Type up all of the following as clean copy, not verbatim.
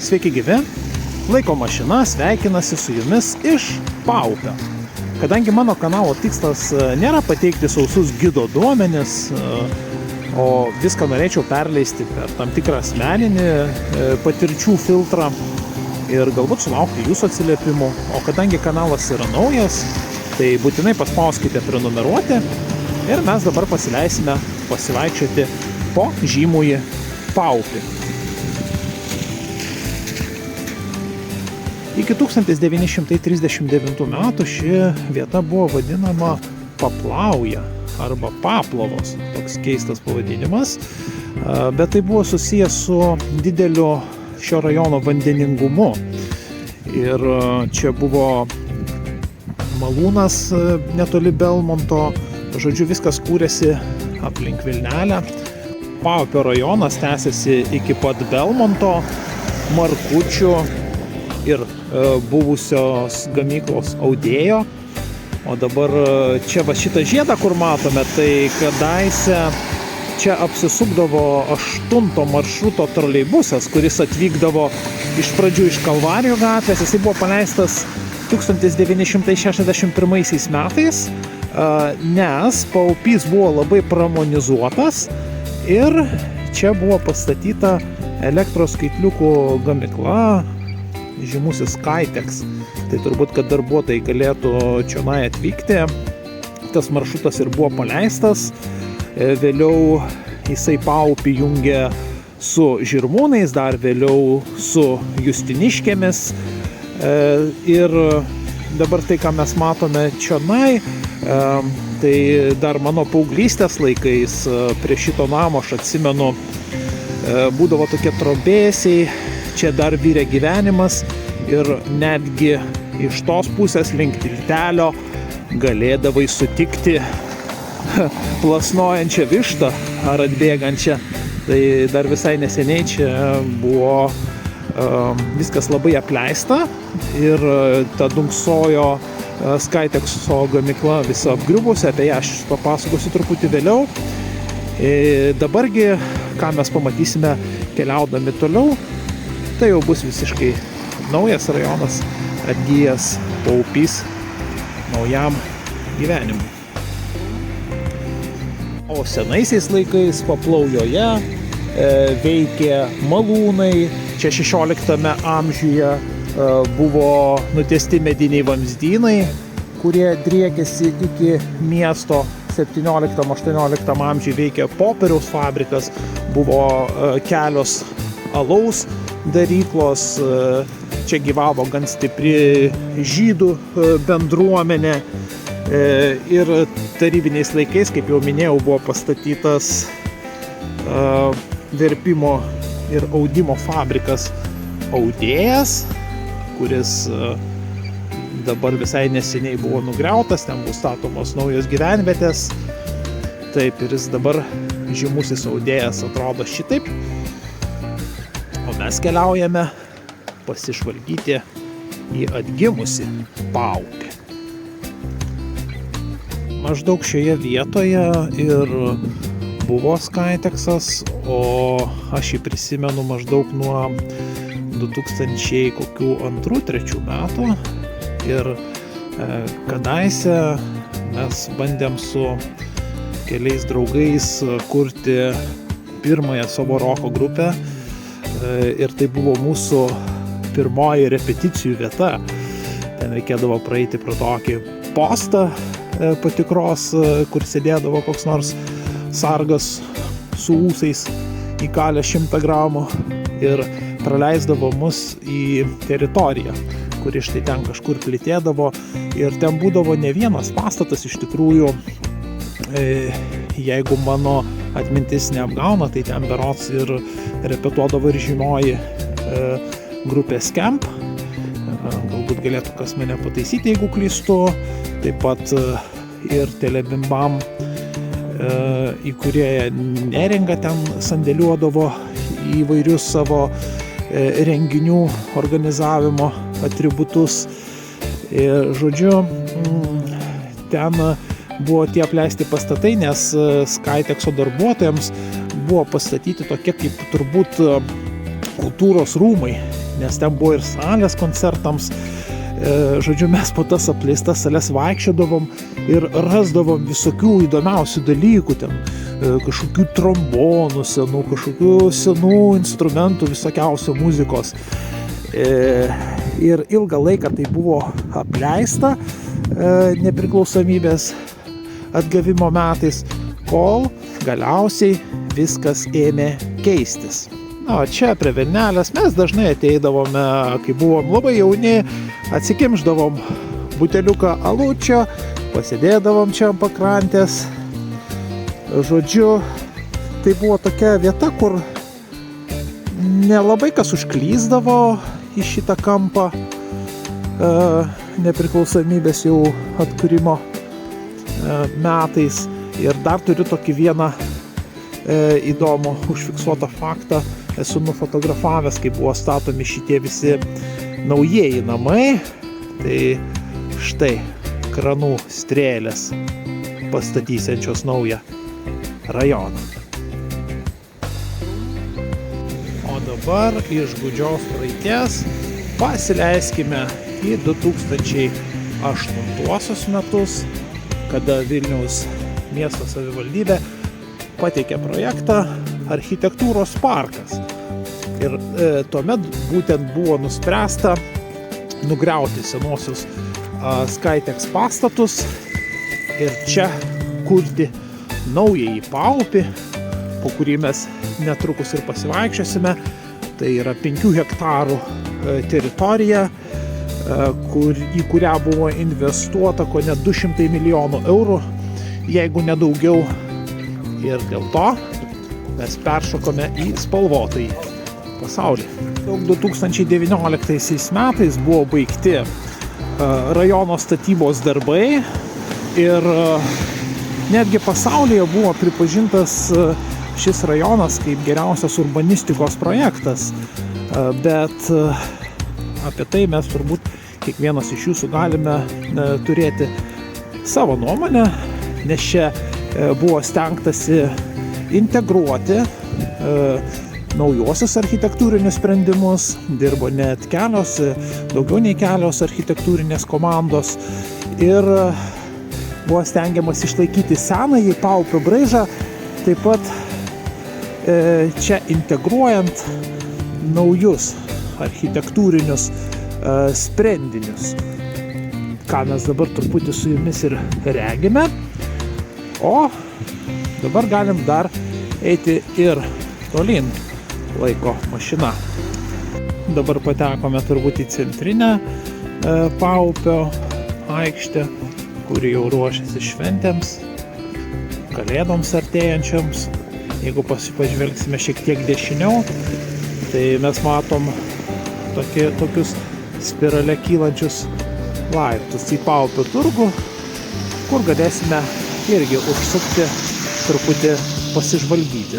Sveiki gyvi, Laiko mašina sveikinasi su jumis iš Paupio. Kadangi mano kanalo tikslas nėra pateikti sausus gido duomenis, o viską norėčiau perleisti per tam tikrą asmeninį patirčių filtrą ir galbūt sulaukti jūsų atsiliepimų. O kadangi kanalas yra naujas, tai būtinai paspauskite prenumeruoti ir mes dabar pasileisime pasivaikščioti po žymųjį Paupį. Iki 1939 metų ši vieta buvo vadinama Paplauja arba Paplovos, toks keistas pavadinimas, bet tai buvo susijęs su dideliu šio rajono vandeningumu. Ir čia buvo malūnas netoli Belmonto, žodžiu, viskas kūrėsi aplink Vilnelę. Paupio rajonas tęsiasi iki pat Belmonto, Markučių ir buvusios gamyklos Audėjo. O dabar čia va šitą žiedą, kur matome, tai kadaise čia apsisukdavo 8 maršruto troleibusas, kuris atvykdavo iš pradžių iš Kalvarijų gatvės. Jisai buvo paleistas 1961 metais, nes Paupys buvo labai pramonizuotas ir čia buvo pastatyta elektros skaitliukų gamykla, žymusis Kaitex. Tai turbūt, kad darbuotojai galėtų čionai atvykti. Tas maršrutas ir buvo paleistas. Vėliau jisai Paupį jungė su Žirmūnais, dar vėliau su Justiniškėmis. Ir dabar tai, ką mes matome čionai, tai dar mano paauglystės laikais prie šito namo, aš atsimenu, būdavo tokie trobėsiai, čia dar virė gyvenimas ir netgi iš tos pusės link tiltelio galėdavai sutikti plasnojančią vištą ar atbėgančią. Tai dar visai neseniai čia buvo viskas labai apleista ir ta dunksojo Skaitexo gamykla visa apgriuvusi, apie ją aš papasakosiu truputį vėliau. Dabargi, ką mes pamatysime keliaudami toliau, tai jau bus visiškai naujas rajonas, atgyjęs Paupys naujam gyvenimui. O senaisiais laikais Paplaujoje veikė malūnai. Čia 16 amžiuje buvo nutiesti mediniai vamzdynai, kurie driekėsi iki miesto. 17-18 amžiuje veikė popieriaus fabrikas, buvo kelios alaus daryklos, čia gyvavo gan stipri žydų bendruomenė ir tarybiniais laikais, kaip jau minėjau, buvo pastatytas verpimo ir audimo fabrikas Audėjas, kuris dabar visai neseniai buvo nugriautas, ten bus statomos naujos gyvenvietės. Taip, ir jis dabar žymusis Audėjas atrodo šitaip. O mes keliaujame pasižvalgyti į atgimusį Paupį. Maždaug šioje vietoje ir buvo Skaitexas, o aš jį prisimenu maždaug nuo 2002-2003 metų. Ir kadaise mes bandėm su keliais draugais kurti pirmąją savo roko grupę ir tai buvo mūsų pirmoji repeticijų vieta. Ten reikėdavo praeiti pro tokį postą patikros, kur sėdėdavo koks nors sargas su ūsais įkalę 100 gramų ir praleisdavo mus į teritoriją, kuri štai ten kažkur plėtėdavo. Ir ten būdavo ne vienas pastatas iš tikrųjų. Jeigu mano atmintis neapgauna, tai ten berods ir repetuodavo ir žinoji grupė Skemp. Galbūt galėtų kas mane pataisyti, jeigu klystu. Taip pat ir Telebimbam įkūrėja Neringa ten sandėliuodavo įvairius savo renginių organizavimo atributus. Ir, žodžiu, ten buvo tie apleisti pastatai, nes Skaitexo darbuotojams buvo pastatyti tokie kaip turbūt kultūros rūmai. nes ten buvo ir salės koncertams. Žodžiu, mes po tas apleistas salės vaikščiodavom ir rasdavom visokių įdomiausių dalykų, ten kažkokių trombonų senų, kažkokių senų instrumentų, visokiausio muzikos. Ir ilgą laiką tai buvo apleista nepriklausomybės atgavimo metais, kol galiausiai viskas ėmė keistis. Na, čia prie Vilnelės mes dažnai ateidavome, kai buvom labai jauni, atsikimšdavom buteliuką alučio, pasėdėdavom čia ant pakrantės. Žodžiu, tai buvo tokia vieta, kur nelabai kas užklysdavo į šitą kampą nepriklausomybės jau atkūrimo metais. Ir dar turiu tokį vieną įdomų užfiksuotą faktą. Esu nufotografavęs, kai buvo statomi šitie visi naujieji namai. Tai štai kranų strėlės pastatysiančios naują rajoną. O dabar iš gūdžios praeities pasileiskime į 2008 metus, kada Vilniaus miesto savivaldybė pateikė projektą architektūros parkas. Ir tuomet būtent buvo nuspręsta nugriauti senosius Skytex pastatus ir čia kurti naująjį paupį, po kurį mes netrukus ir pasivaikščiosime. Tai yra 5 hektarų teritorija, į kurią buvo investuota kone 200 milijonų eurų, jeigu ne daugiau. Ir dėl to mes peršokome į spalvotąjį pasaulį. 2019 metais buvo baigti rajono statybos darbai ir netgi pasaulyje buvo pripažintas šis rajonas kaip geriausias urbanistikos projektas. Bet apie tai mes turbūt kiekvienas iš jūsų galime turėti savo nuomonę, nes čia buvo stengtasi integruoti naujosius architektūrinius sprendimus, dirbo net daugiau nei kelios architektūrinės komandos ir buvo stengiamas išlaikyti senąjį paupio braižą, taip pat čia integruojant naujus architektūrinius sprendinius, ką mes dabar truputį su jumis ir regime. O dabar galim dar eiti ir tolyn laiko mašina. Dabar patekome turbūt į centrinę paupio aikštę, kuri jau ruošiasi šventėms, kalėdoms artėjančiams. Jeigu pažvelgsime šiek tiek dešiniau, tai mes matom tokius spirale kylančius laiptus į paupio turgų, kur galėsime irgi užsukti, truputį pasižvalgyti.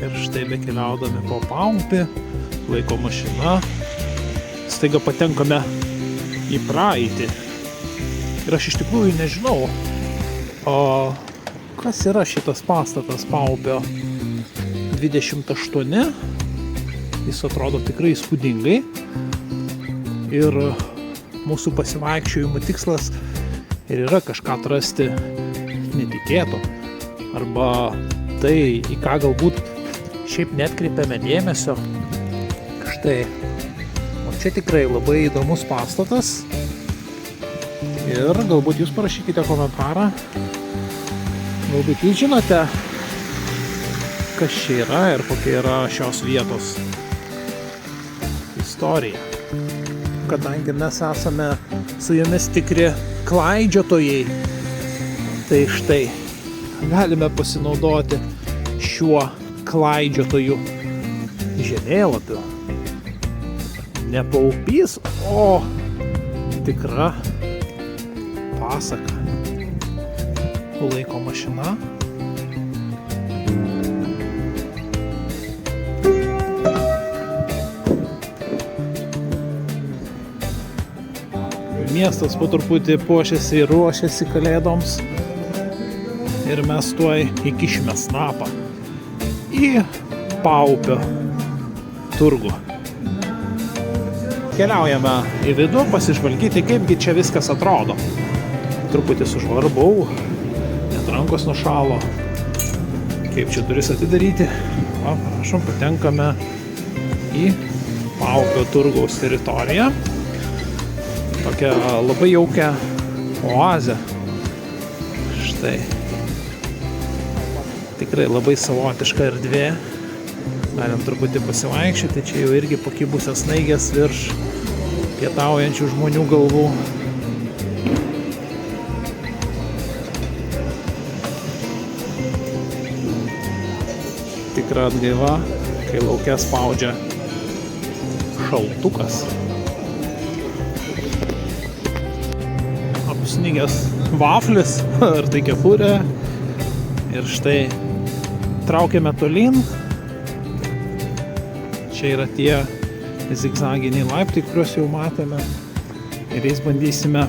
Ir štai bekeliaudami po paupį, laiko mašina, staiga patenkame į praeitį. Ir aš iš tikrųjų nežinau, kas yra šitas pastatas paupio 28. Jis atrodo tikrai įspūdingai. Ir mūsų pasivaikščiojimų tikslas ir yra kažką atrasti netikėto. Arba tai, į ką galbūt šiaip netkreipiame dėmesio. Štai. O čia tikrai labai įdomus pastatas. Ir galbūt jūs parašykite komentarą. Galbūt jūs žinote, kas čia yra ir kokia yra šios vietos istorija. Kadangi mes esame su jumis tikri klaidžiotojai, tai štai galime pasinaudoti šiuo klaidžiotojų žemėlapiu. Ne paupys, o tikra pasaka. Laiko mašina. Miestas po truputį puošiasi ir ruošiasi kalėdoms. Ir mes tuoj įkišime snapą į Paupio turgų. Keliaujame į vidų pasižvalgyti, kaipgi čia viskas atrodo. Truputį sužvarbau, net rankos nušalo. Kaip čia duris atidaryti? O, prašom, patenkame į Paupio turgaus teritoriją. Tokia labai jaukia oazė. Štai. Tikrai labai savotiška erdvė. Galim truputį pasivaikščioti. Čia jau irgi pakibusios snaigės virš pietaujančių žmonių galvų. Tikra atgaiva, kai lauke spaudžia šaltukas. Apsnigęs vaflis, ar tai kepurė. Ir štai traukiame tolyn. Čia yra tie zigzaginiai laiptai, kuriuos jau matėme. Ir jais bandysime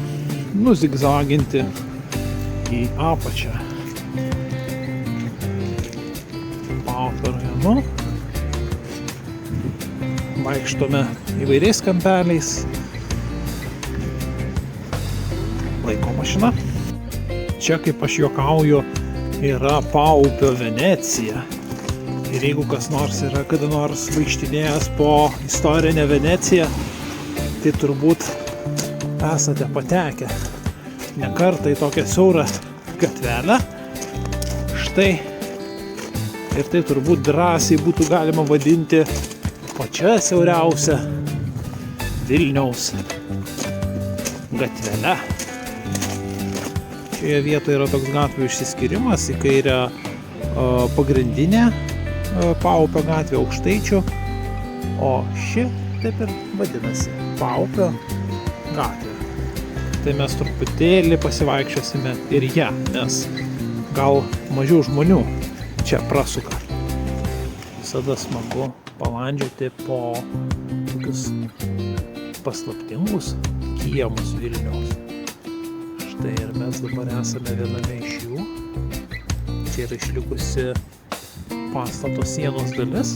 nuzigzaginti į apačią. Paupio rajonu. Vaikštome įvairiais kampeliais. Laiko mašina. Čia, kaip aš juokauju, yra Paupio Venecija. Ir jeigu kas nors yra kada nors vaikštinėjęs po istorinę Veneciją, tai turbūt esate patekę ne kartą į tokią siaurą gatvelę. Štai. Ir tai turbūt drąsiai būtų galima vadinti pačia siauriausia Vilniaus gatvelė. Šioje vietoje yra toks gatvių išsiskyrimas, į kairę pagrindinė Paupio gatvė Aukštaičių, o ši taip ir vadinasi Paupio gatvė. Tai mes truputėlį pasivaikščiosime ir ją, nes gal mažiau žmonių čia prasuka. Visada smagu palandžioti po tokius paslaptingus kiemus Vilniaus. Štai ir mes dabar esame viename iš jų. Čia yra išlikusi pastato sienos dalis.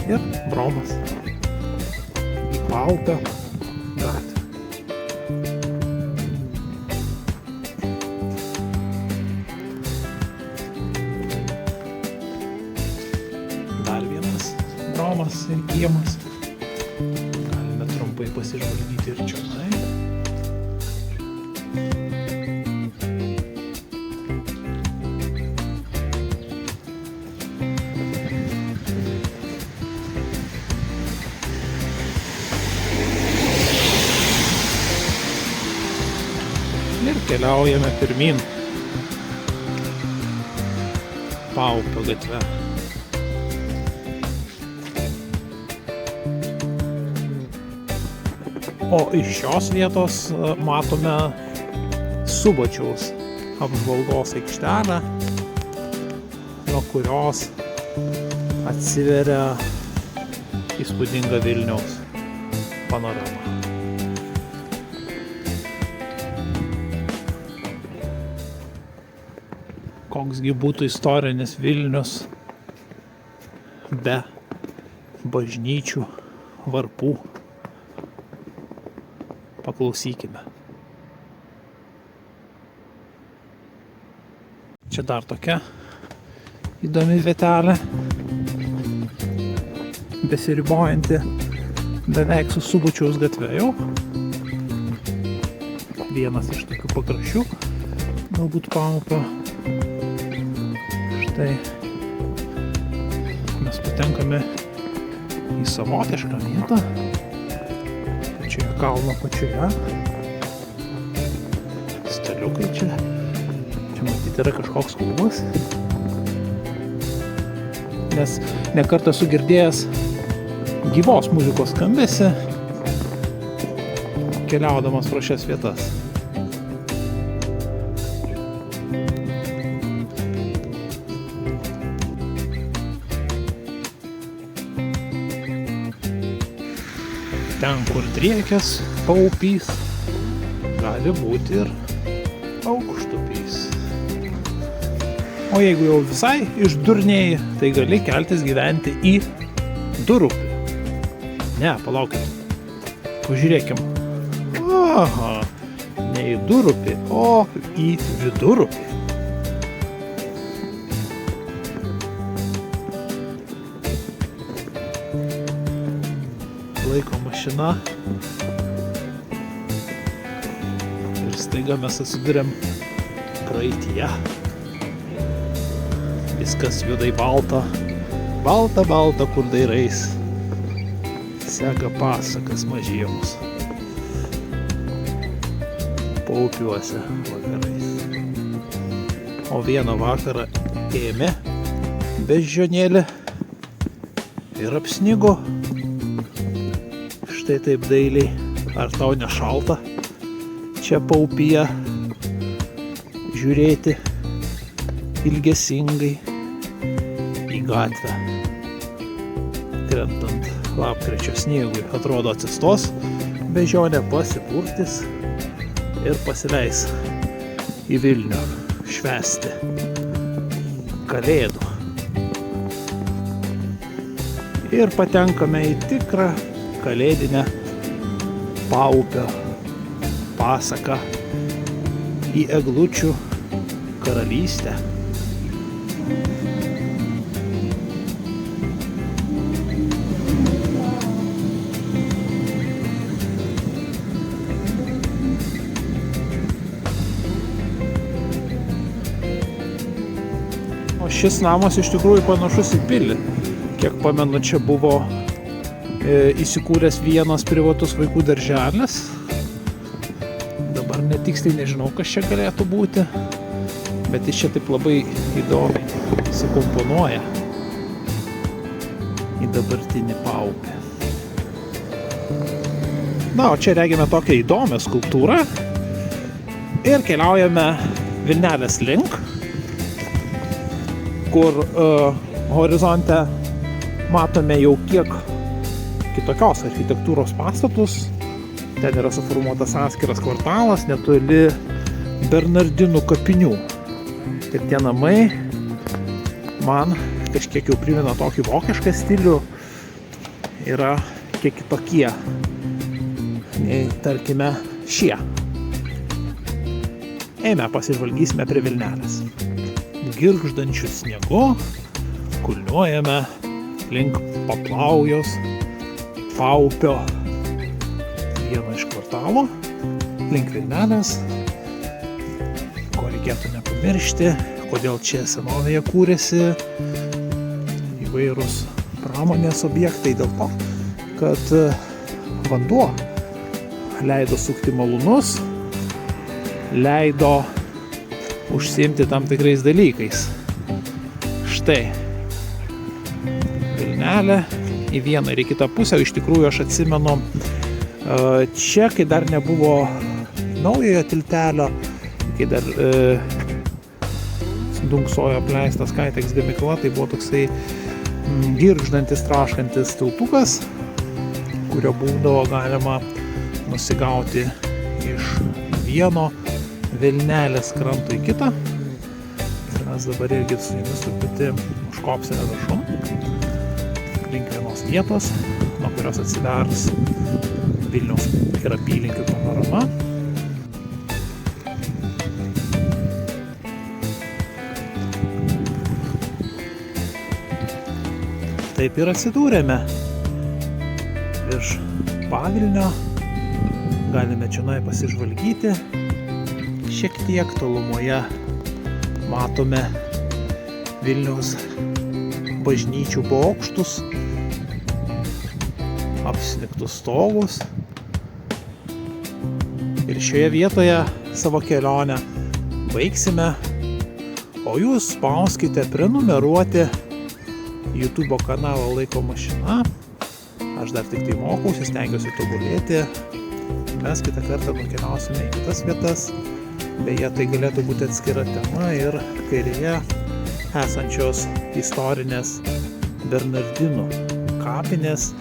Ir bromas į Paupio gatvę. Dar vienas bromas ir kiemas. Galime trumpai pasižvalgyti ir čionai. Ir keliaujame pirmyn Paupio gatve. O iš šios vietos matome Subačiaus apžvalgos aikštelę, nuo kurios atsiveria įspūdinga Vilniaus panorama. Koksgi būtų istorinis Vilnius be bažnyčių, varpų. Paklausykime. Čia dar tokia įdomi vietelė, besiribojanti beveik su Subačiaus gatve jau. Vienas iš tokių pakraščių, galbūt Paupio. Štai mes patenkame į savotišką vietą, pačioje kalno pačioje. Staliukai čia. Čia matyti yra kažkoks klubas. Nes nekartą esu girdėjęs gyvos muzikos skambesį, keliaudamas pro šias vietas. ten, kur driekias Paupys, gali būti ir Aukštupys. O jeigu jau visai išdurnėjai, tai gali keltis gyventi į Durupį. Ne, palaukit. Pažiūrėkim. Aha, ne į Durupį, o į Vidurupį. Laiko mašina. Ir staiga mes atsiduriam praeityje. Viskas juodai balta. Balta, balta, kur dairais. Seka pasakas mažiems. Paupiuose vakarais. O vieną vakarą ėmė beždžionėlė ir apsnigo. Štai taip dailiai. Ar tau nešalta čia Paupyje žiūrėti ilgesingai į gatvę? Krentant lapkričio sniegui, atrodo atsistos beždžionė, pasipurtys ir pasileis į Vilnių švęsti Kalėdų. Ir patenkame į tikrą kalėdinę Paupio pasaką, į eglučių karalystę. O šis namas iš tikrųjų panašus į pilį. Kiek pamenu, čia buvo įsikūręs vienas privatus vaikų darželis. Dabar netiksliai nežinau, kas čia galėtų būti, bet jis čia taip labai įdomiai įsikomponuoja į dabartinį Paupį. Na, o čia regime tokią įdomią skulptūrą ir keliaujame Vilnelės link, kur horizonte matome jau kiek kitokios architektūros pastatus. Ten yra suformuotas atskiras kvartalas netoli Bernardinų kapinių. Ir tie namai man kažkiek jau primena tokį vokišką stilių. Yra kiek kitokie nei, tarkime, šie. Eime pasižvalgysime prie Vilnelės. Girgždančiu sniegu kulniuojame link Paplaujos Paupio vieno iš kvartalų, link Vilnelės. Ko reikėtų nepamiršti, kodėl čia senovėje kūrėsi įvairūs pramonės objektai, dėl to, kad vanduo leido sukti malūnus, leido užsiimti tam tikrais dalykais. Štai Vilnelė į vieną ir į kitą pusę. Iš tikrųjų aš atsimenu, čia, kai dar nebuvo naujojo tiltelio, kai dar dunksojo apleistas Kaitex gamykla, tai buvo toksai girgždantis, traškantis tiltukas, kurio būdavo galima nusigauti iš vieno Vilnelės kranto į kitą. Ir mes dabar irgi su jumis truputį užkopsime viršun link vienos vietos, nuo kurios atsidars Vilniaus ir apylinkių panorama. Taip ir atsidūrėme virš Pavilnio. Galime čionai pasižvalgyti. Šiek tiek tolumoje matome Vilniaus bažnyčių bokštus, apsnigtus stovus. Ir šioje vietoje savo kelionę baigsime, o jūs spauskite prenumeruoti YouTube kanalą Laiko mašina. Aš dar tik tai mokausi, stengiuosi tobulėti. Mes kitą kartą nukeliausime į kitas vietas. Beje, tai galėtų būti atskira tema ir kairėje esančios istorinės Bernardinų kapinės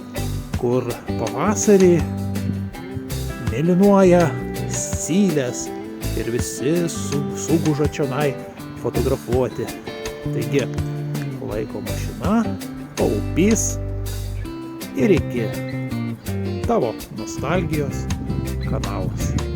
kur pavasarį mėlynuoja zylės ir visi suguža čionai fotografuoti. Taigi, laiko mašina, Paupys ir iki tavo nostalgijos kanalas.